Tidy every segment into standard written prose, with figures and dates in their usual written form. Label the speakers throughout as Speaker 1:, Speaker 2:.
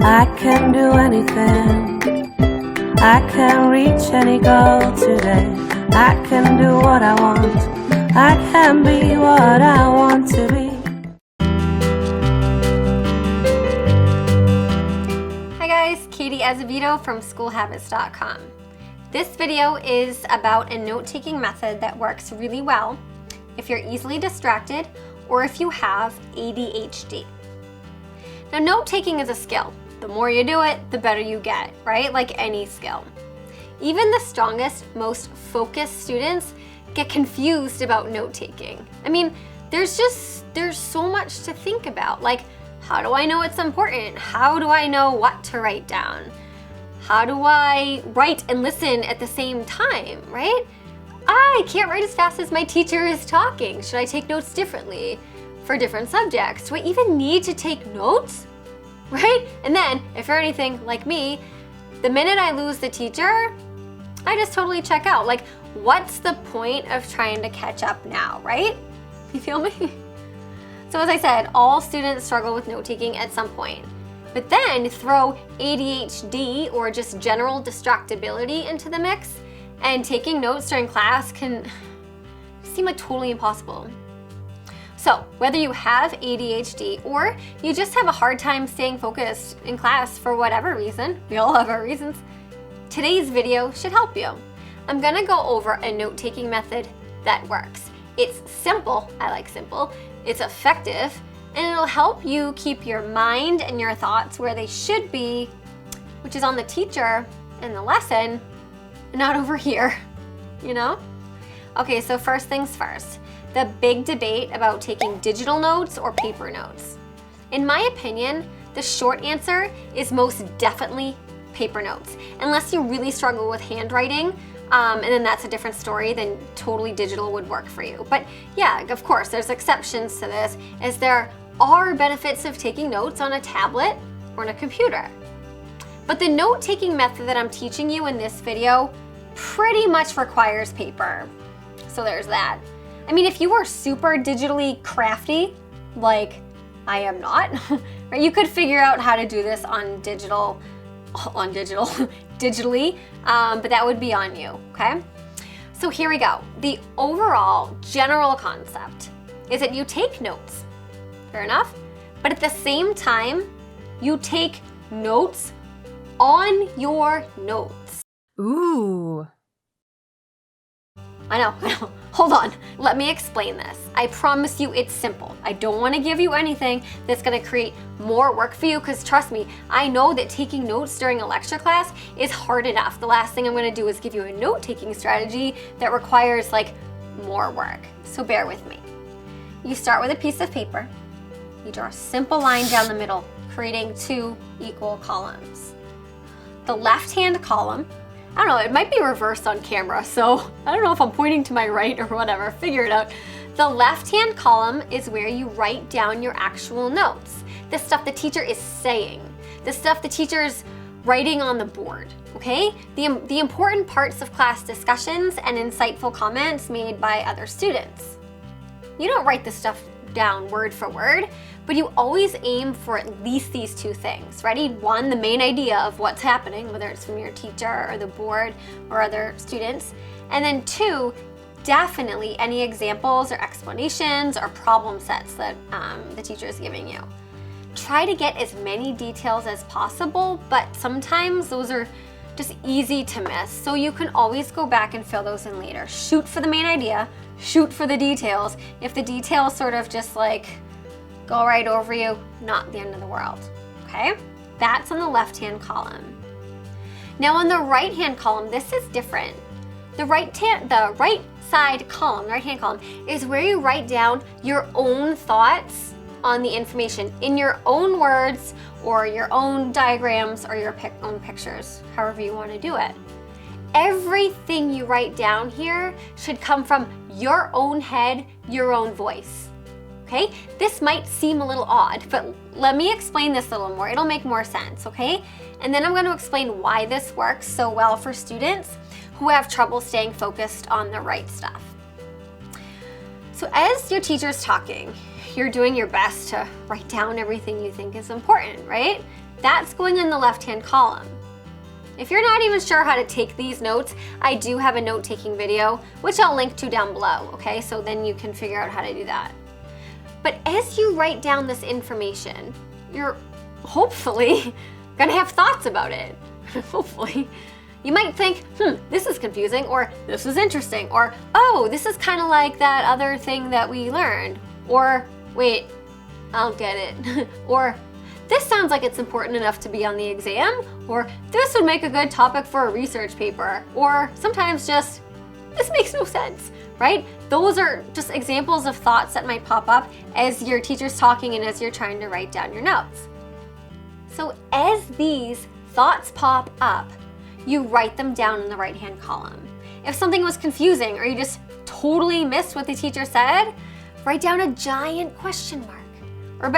Speaker 1: I can do anything. I can reach any goal today. I can do what I want. I can be what I want to be.
Speaker 2: Hi guys, Katie Azevedo from SchoolHabits.com. This video is about a note-taking method that works really well if you're easily distracted or if you have ADHD. Now, note-taking is a skill. The more you do it, the better you get, right? Like any skill. Even the strongest, most focused students get confused about note-taking. I mean, there's so much to think about. Like, how do I know it's important? How do I know what to write down? How do I write and listen at the same time, right? I can't write as fast as my teacher is talking. Should I take notes differently for different subjects? Do I even need to take notes, right? And then, if you're anything like me, the minute I lose the teacher, I just totally check out. Like, what's the point of trying to catch up now, right? You feel me? So as I said, all students struggle with note-taking at some point. But then throw ADHD or just general distractibility into the mix, and taking notes during class can seem like totally impossible. So whether you have ADHD or you just have a hard time staying focused in class for whatever reason, we all have our reasons, today's video should help you. I'm gonna go over a note-taking method that works. It's simple, I like simple, it's effective, and it'll help you keep your mind and your thoughts where they should be, which is on the teacher and the lesson, not over here, you know? Okay, so first things first, the big debate about taking digital notes or paper notes. In my opinion, the short answer is most definitely paper notes, unless you really struggle with handwriting, and then that's a different story, then totally digital would work for you. But yeah, of course, there's exceptions to this, as there are benefits of taking notes on a tablet or on a computer. But the note-taking method that I'm teaching you in this video pretty much requires paper. So there's that. I mean, if you were super digitally crafty, like I am not, right, you could figure out how to do this digitally, but that would be on you, okay? So here we go. The overall general concept is that you take notes, fair enough, but at the same time, you take notes on your notes.
Speaker 3: Ooh.
Speaker 2: I know. Hold on, let me explain this. I promise you it's simple. I don't want to give you anything that's going to create more work for you, because trust me, I know that taking notes during a lecture class is hard enough. The last thing I'm going to do is give you a note-taking strategy that requires like more work. So bear with me. You start with a piece of paper. You draw a simple line down the middle, creating two equal columns. The left-hand column, I don't know, it might be reversed on camera, so I don't know if I'm pointing to my right or whatever, figure it out. The left-hand column is where you write down your actual notes, the stuff the teacher is saying, the stuff the teacher's writing on the board, okay? The important parts of class discussions and insightful comments made by other students. You don't write this stuff down word for word, but you always aim for at least these two things. Ready? One, the main idea of what's happening, whether it's from your teacher or the board or other students. And then two, definitely any examples or explanations or problem sets that the teacher is giving you. Try to get as many details as possible, but sometimes those are just easy to miss. So you can always go back and fill those in later. Shoot for the main idea, shoot for the details. If the details sort of just like go right over you, not the end of the world, okay? That's on the left-hand column. Now on the right-hand column, this is different. The right-hand column is where you write down your own thoughts on the information in your own words or your own diagrams or your own pictures, however you want to do it. Everything you write down here should come from your own head, your own voice. Okay? This might seem a little odd, but let me explain this a little more. It'll make more sense, okay? And then I'm going to explain why this works so well for students who have trouble staying focused on the right stuff. So as your teacher's talking, you're doing your best to write down everything you think is important, right? That's going in the left-hand column. If you're not even sure how to take these notes, I do have a note-taking video, which I'll link to down below, okay? So then you can figure out how to do that. But as you write down this information, you're hopefully gonna have thoughts about it. Hopefully. You might think, this is confusing, or this is interesting, or oh, this is kind of like that other thing that we learned, or wait, I'll get it, or this sounds like it's important enough to be on the exam, or this would make a good topic for a research paper, or sometimes just, this makes no sense, right? Those are just examples of thoughts that might pop up as your teacher's talking and as you're trying to write down your notes. So as these thoughts pop up, you write them down in the right-hand column. If something was confusing or you just totally missed what the teacher said, write down a giant question mark. Or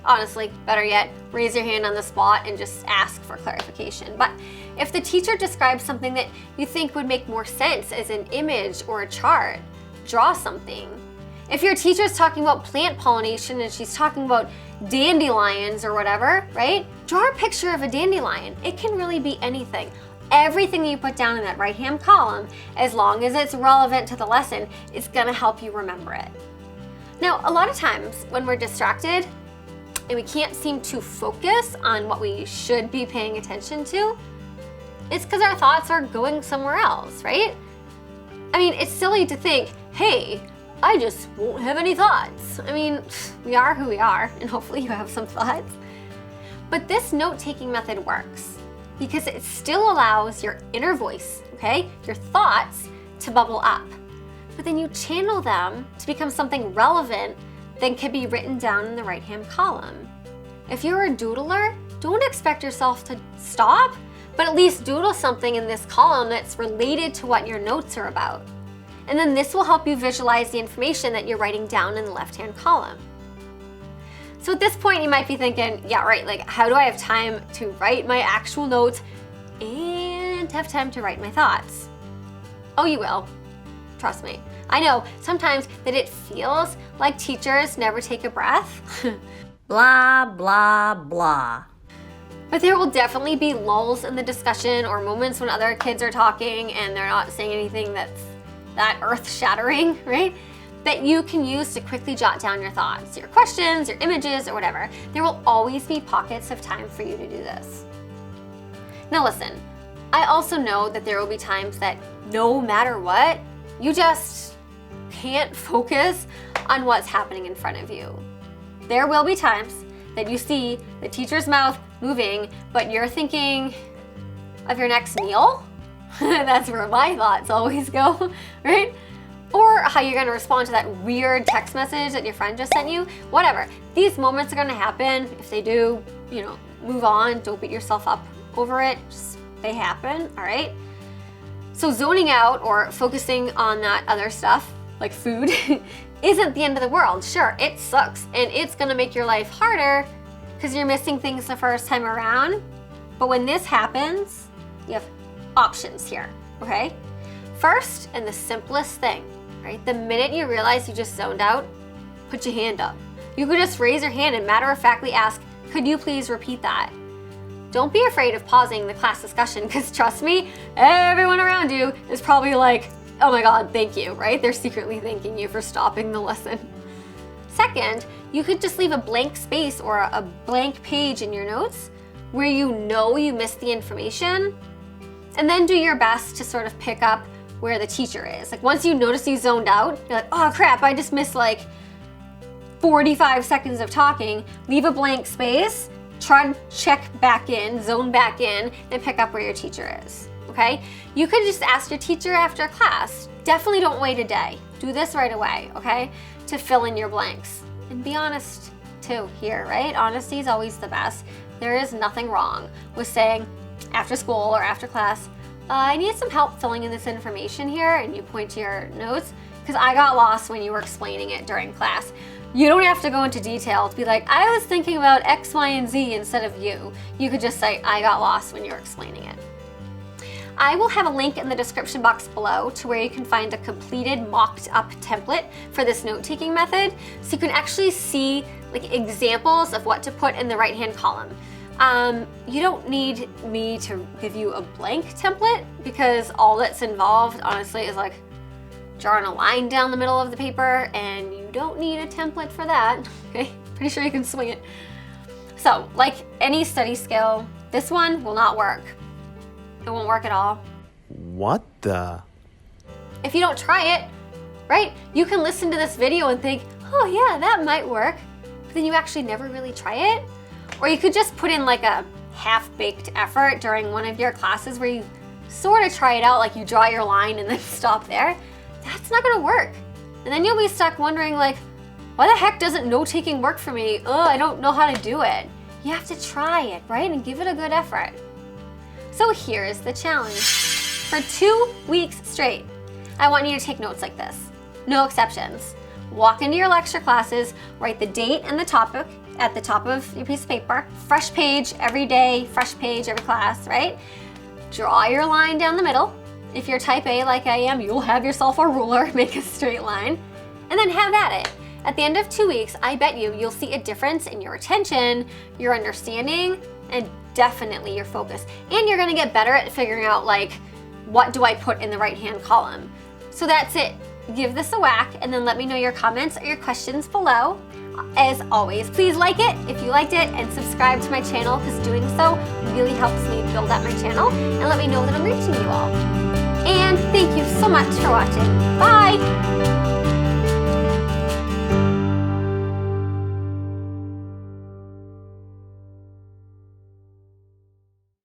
Speaker 2: honestly, better yet, raise your hand on the spot and just ask for clarification. But if the teacher describes something that you think would make more sense as an image or a chart, draw something. If your teacher's talking about plant pollination and she's talking about dandelions or whatever, right? Draw a picture of a dandelion. It can really be anything. Everything you put down in that right-hand column, as long as it's relevant to the lesson, is gonna help you remember it. Now, a lot of times when we're distracted and we can't seem to focus on what we should be paying attention to, it's because our thoughts are going somewhere else, right? I mean, it's silly to think, hey, I just won't have any thoughts. I mean, we are who we are, and hopefully you have some thoughts. But this note-taking method works because it still allows your inner voice, okay, your thoughts to bubble up. But then you channel them to become something relevant that can be written down in the right-hand column. If you're a doodler, don't expect yourself to stop, but at least doodle something in this column that's related to what your notes are about. And then this will help you visualize the information that you're writing down in the left-hand column. So at this point, you might be thinking, yeah, right, like how do I have time to write my actual notes and have time to write my thoughts? Oh, you will. Trust me. I know sometimes that it feels like teachers never take a breath.
Speaker 1: Blah, blah, blah.
Speaker 2: But there will definitely be lulls in the discussion or moments when other kids are talking and they're not saying anything that's that earth-shattering, right? That you can use to quickly jot down your thoughts, your questions, your images, or whatever. There will always be pockets of time for you to do this. Now listen, I also know that there will be times that no matter what, you just can't focus on what's happening in front of you. There will be times that you see the teacher's mouth moving, but you're thinking of your next meal. That's where my thoughts always go, right? Or how you're gonna respond to that weird text message that your friend just sent you, whatever. These moments are gonna happen. If they do, move on, don't beat yourself up over it, just they happen, all right? So zoning out or focusing on that other stuff, like food, isn't the end of the world. Sure, it sucks and it's gonna make your life harder because you're missing things the first time around. But when this happens, you have options here, okay? First, and the simplest thing, right? The minute you realize you just zoned out, put your hand up. You could just raise your hand and matter-of-factly ask, could you please repeat that? Don't be afraid of pausing the class discussion because trust me, everyone around you is probably like, oh my God, thank you, right? They're secretly thanking you for stopping the lesson. Second, you could just leave a blank space or a blank page in your notes where you know you missed the information, and then do your best to sort of pick up where the teacher is. Like once you notice you zoned out, you're like, oh crap, I just missed like 45 seconds of talking. Leave a blank space, try to check back in, zone back in, and pick up where your teacher is, okay? You could just ask your teacher after class. Definitely don't wait a day. Do this right away, okay? To fill in your blanks. And be honest too here, right? Honesty is always the best. There is nothing wrong with saying after school or after class, I need some help filling in this information here, and you point to your notes, because I got lost when you were explaining it during class. You don't have to go into detail to be like, I was thinking about X, Y, and Z instead of you. You could just say, I got lost when you were explaining it. I will have a link in the description box below to where you can find a completed mocked up template for this note-taking method, so you can actually see like examples of what to put in the right-hand column. You don't need me to give you a blank template because all that's involved, honestly, is like drawing a line down the middle of the paper, and you don't need a template for that, okay? Pretty sure you can swing it. So, like any study skill, this one will not work. It won't work at all.
Speaker 3: What the?
Speaker 2: If you don't try it, right? You can listen to this video and think, oh yeah, that might work, but then you actually never really try it. Or you could just put in like a half-baked effort during one of your classes where you sort of try it out, like you draw your line and then stop there. That's not gonna work. And then you'll be stuck wondering like, why the heck doesn't note-taking work for me? I don't know how to do it. You have to try it, right? And give it a good effort. So here's the challenge. For 2 weeks straight, I want you to take notes like this. No exceptions. Walk into your lecture classes, write the date and the topic at the top of your piece of paper. Fresh page every day, fresh page every class, right? Draw your line down the middle. If you're type A like I am, you'll have yourself a ruler, make a straight line, and then have at it. At the end of 2 weeks, I bet you'll see a difference in your attention, your understanding, and definitely your focus. And you're gonna get better at figuring out like, what do I put in the right-hand column? So that's it. Give this a whack and then let me know your comments or your questions below. As always, please like it if you liked it and subscribe to my channel because doing so really helps me build up my channel and let me know that I'm reaching you all. And thank you so much for watching. Bye!